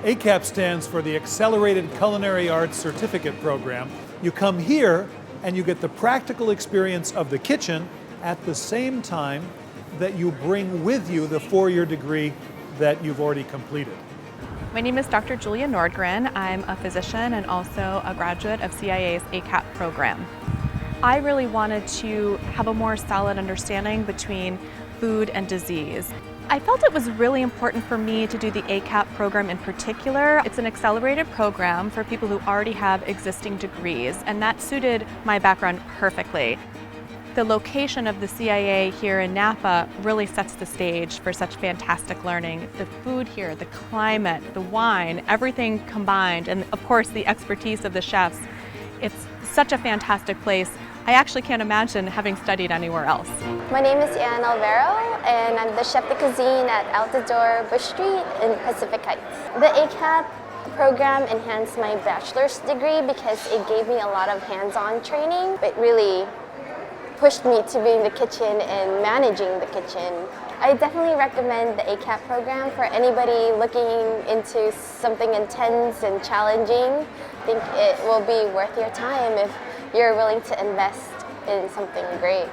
ACAP stands for the Accelerated Culinary Arts Certificate Program. You come here and you get the practical experience of the kitchen at the same time that you bring with you the four-year degree that you've already completed. My name is Dr. Julia Nordgren. I'm a physician and also a graduate of CIA's ACAP program. I really wanted to have a more solid understanding between food and disease. I felt it was really important for me to do the ACAP program in particular. It's an accelerated program for people who already have existing degrees, and that suited my background perfectly. The location of the CIA here in Napa really sets the stage for such fantastic learning. The food here, the climate, the wine, everything combined, and of course the expertise of the chefs. It's such a fantastic place. I actually can't imagine having studied anywhere else. My name is Ann Alvaro, and I'm the chef de cuisine at Altador Bush Street in Pacific Heights. The ACAP program enhanced my bachelor's degree because it gave me a lot of hands-on training. It really pushed me to be in the kitchen and managing the kitchen. I definitely recommend the ACAP program for anybody looking into something intense and challenging. I think it will be worth your time if you're willing to invest in something great.